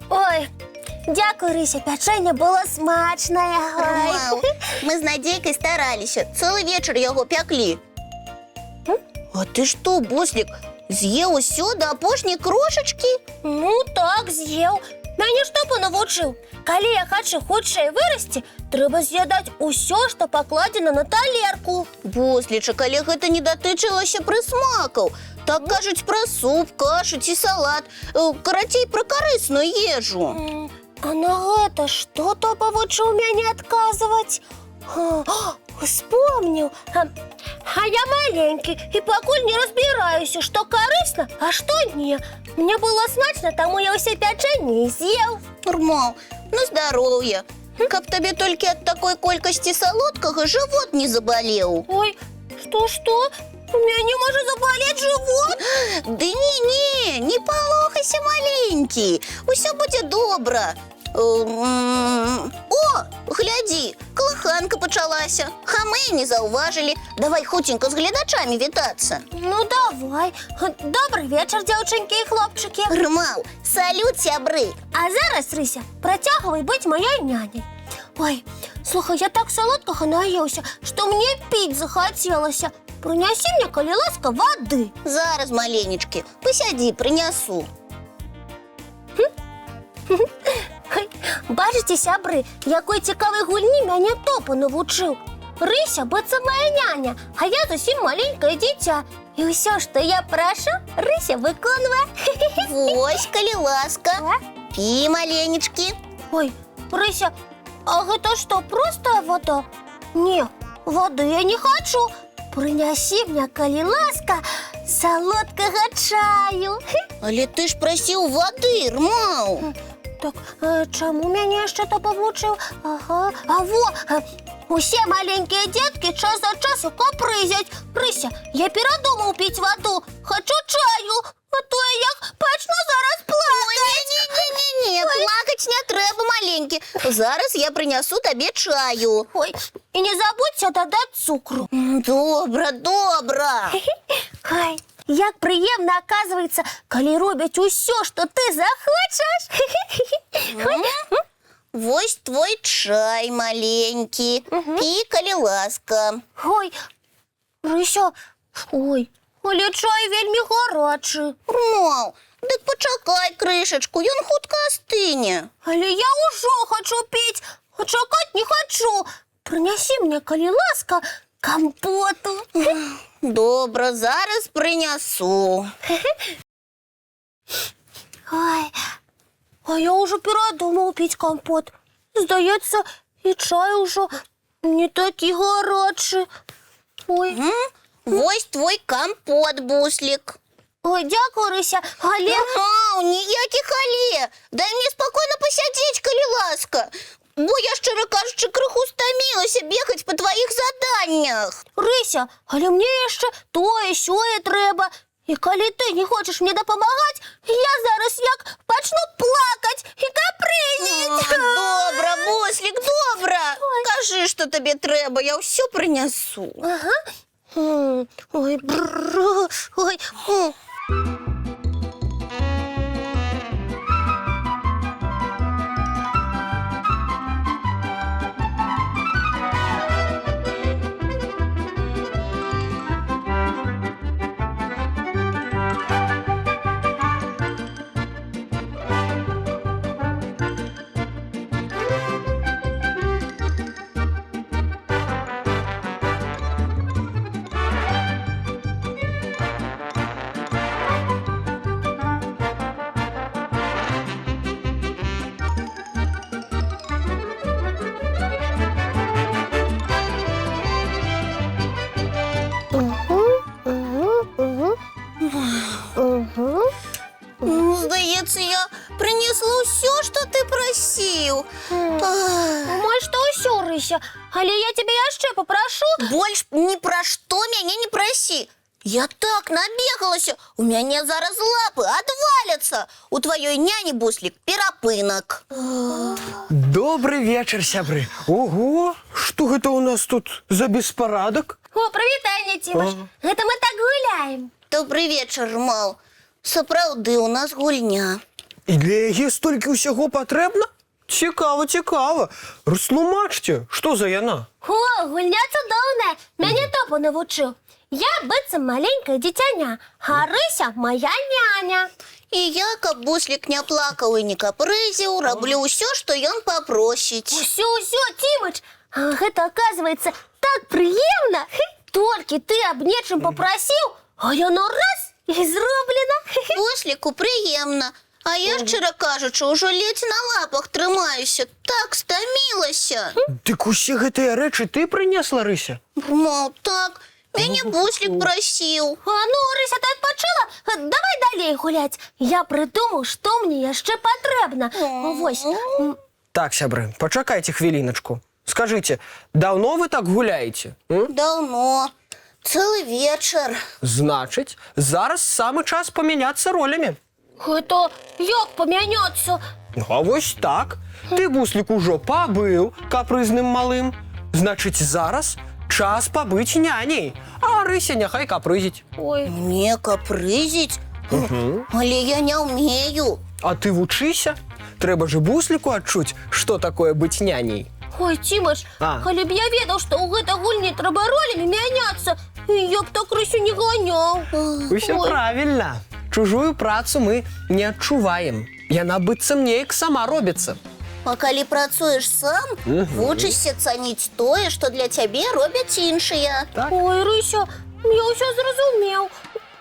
Ой, дякую, Рися, печення було смачне. Вау, мы с Надейкой старались, целый вечер его пекли. А ты что, Буслик, съел все до апошней крошечки? Ну так, з'їв. Мене ж тато навчив. Коли я хочу худше вирости, треба з'їдати усе, що покладено на талерку. Буслічек, Олег, это не дотычилася присмаков. Так кажуть про суп, кашу ці салат. Каратей про корисну їжу. А на это что тато повчив мене відказувати? Вспомнил. А я маленький и покуль не разбираюсь, что корисно, а что не. Мне было смачно, тому я все печенье съел. Нормал, на здоровье. Каб тебе только от такой колькости солодкого живот не заболел. Ой, что? У меня не может заболеть живот? Да не полохайся, маленький. Усё будет добро. О, гляди, колыханка почалася. А мы не зауважили. Давай хутенько з глядачами вітатися. Ну давай. Добрий вечір, дівчинки і хлопчики. Ромал, салют, сябри. А зараз, Рися, протягивай быть моей няней. Ой, слухай, я так солодкого наелся, что мне пить захотелось. Принеси мне, коли ласка, воды. Зараз, маленечки, посяди, принесу. Бачите, сябри, якої цікавої гульні мене топо навчив. Рися, бо це моя няня, а я зовсім маленьке дитя. І все, що я прошу, Рися виконує. Ось, коли ласка. Пі, маленечки. Ой, Рися, а это что, просто вода? Не, воды я не хочу. Принеси мне, коли ласка, солодкого чаю. Але ти ж просив води, Ромал. Так, чому мене ще то повчив? Ага, усі маленькі дітки час за часу капризять. Рися, я передумав пити воду, хочу чаю, а то я як почну зараз плакати. Ні, плакать не треба, маленький. Зараз я принесу тобі чаю. Ой, і не забудьте додати цукру. Добре. Ой, як приємно, оказується, коли роблять усе, що ти захочеш. Ось твой чай, маленький. Пі, коли ласка. Ой, Рися, але чай вельми гарячий. Ромал, так почекай кришечку, він хутко остине. Але я уже хочу пить, а чекать не хочу. Принеси мне, коли ласка, компоту. Добре, зараз принесу. Ой, а я уже передумав пить компот. Здається, і чай уже не такий гарячий. Ой, Ось твой компот, Буслик. ой, дякую, Рися, але... Ромал, ніяких але. Дай мені спокійно посидіти, коли ласка. Бо я, щиро кажучи, криху стомилася бігати по твоїх заданнях. Рися, але мені ще то і сьо треба. І коли ти не хочеш мені допомагати, я зараз як почну плакати і капризити. Добре, Буслик, добре. Кажи, що тобі треба, я все принесу. Ага. Ой, ой. Здається, я принесла все, що ти просив. Може, то усьо, Рися, але я тебе ще попрошу. Больше ни про что меня не проси. Я так набегалася, у мяне зараз лапы адваляцца. У тваёй няні, Буслік, перапынак. Добрый вечер, сябры. Ого, что гэта у нас тут за беспарадак? О, прывітанне, Цімаш. Гэта мы так гуляем. Добрый вечар, Рмал. Сапраўды, у нас гульня. І для яе столькі ўсяго патрэбна? Цікава, цікава. Растлумачце, што за яна? О, гульня цудоўная. Мяне топа навучыў. Я быццам маленькае дзіцяня, а Рыся моя няня. І я, каб Буслік не плакаў і не капрызіў, раблю ўсё, што ён папросіць. Усё, Цімач. Гэта, оказывается, так прыемна. Толькі ты аб нечым папрасіў, а яно раз і зроблена. Бусліку прыемна. А я, шчыра кажучы, ужо ледзь на лапах трымаюся. Так стамілася. Дык усе гэтыя рэчы ты прынесла, Рыся? Рмал, так. Мяне Буслік прасіў. Ну, Рыся, ты адпачыла? Давай далей гуляць. Я прыдумаў, што мне яшчэ патрэбна. Вось. Так, сябры, пачакайце хвіліначку. Скажыце, даўно вы так гуляеце? Даўно. Цэлы вечар. Значыць, зараз самы час памяняцца ролямі. Гэта як памяняцца? А вось так. Ты, Буслік, ужо пабыў капрызным малым. Значыць, зараз час пабыць няняй, а Рыся няхай капрызіць. Ой. Мне капрызіць? Але я не ўмею. А ты вучыся. Трэба ж і Бусліку адчуць, што такое быць няняй. Ой, Цімаш, калі б я ведаў, што ў гэтай гульні трэба ролямі мяняцца, я б так Рысю не ганяў. Усё правільна. Чужую працу мы не адчуваем. Яна быццам неяк сама робіцца. А калі працуеш сам, вучышся цаніць тое, што для цябе робяць іншыя. Ой, Рыся, я ўсё зразумеў.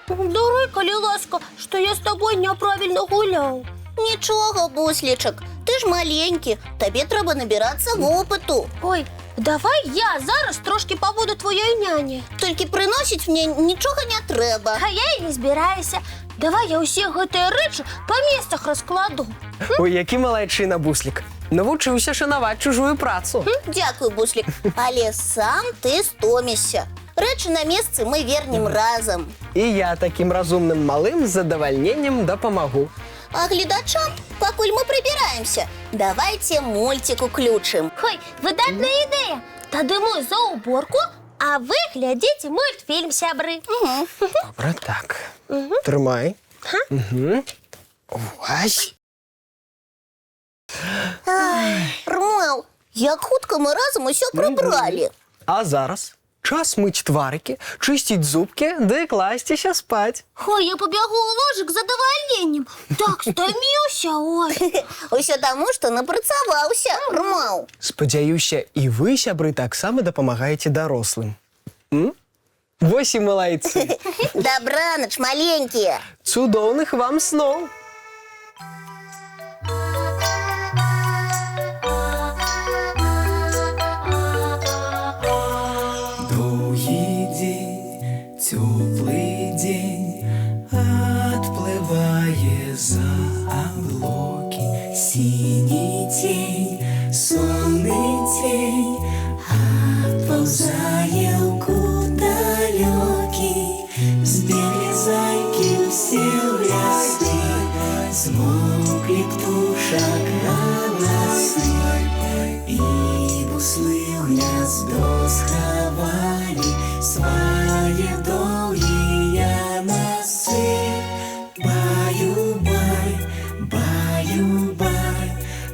Даруй, калі ласка, што я з табой няправільна гуляў. Нічога, Буслічак, ты ж маленькі, табе трэба набірацца вопыту. Ой, давай я зараз трошки пабуду твоёй няняй. Толькі прыносіць мне нічога не трэба. А я і не збіраюся. Давай я ўсе гэтыя рэчы па месцах раскладу. Ой, які малайчына, Буслік. Навучыўся шанаваць чужую працу. Дзякуй, Буслік, але сам ты стомішся. Рэчы на месцы мы вернем разам. І я такім разумным малым з задавальненнем дапамагу. А гледачам, пакуль мы прыбіраемся, давайце мульцік уключым. Ой, выдатная ідэя. Тады мы за уборку, а вы глядзіце мультфільм, сябры. Добра, так. Трымай. Вась. Рмал, як хутка мы разам усё прыбралі. А зараз час мыць тварыкі, чысціць зубкі, ды класціся спаць. Ой, я пабягу ў ложак з задавальненнем. Так стаміўся, ой. Усё таму, што напрацаваўся, Рмал. Спадзяюся, і вы, сябры, таксама дапамагаеце дарослым. Вось і малайцы. Дабранач, маленькія. Цудоўных вам сноў. Довгий день, теплый день, отплывая за облаки. Синий тень, сонный тень, отползая в далекий. Сбегли зайки все в лесу, смолкли птушек голосы, и буслы в гнездо сховали свои долгие носы. Баю-бай, баю-бай,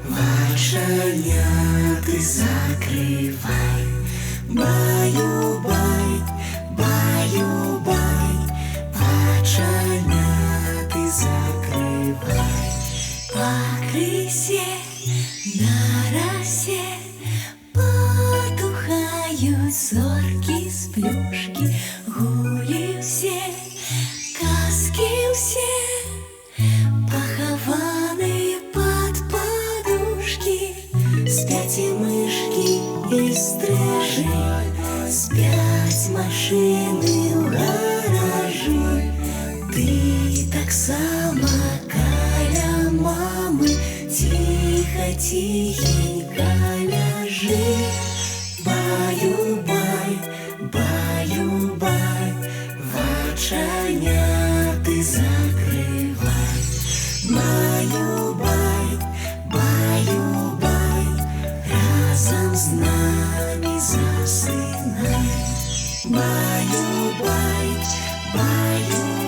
вошеняты закрывай. Баю-бай, баю-бай, вошеняты закрывай. По крысе на росе потухают зорки с плюшки. Гули все, казки все, похованы под подушки. Спят и мышки, и стрижи, спят машины в гаражи. Ты так сама каля мамы, тихо-тихенько ляжи. Баю-бай, баю-бай, оченяти закривай. Баю-бай, баю-бай, разом з нами засинай. Баю-бай, баю-бай.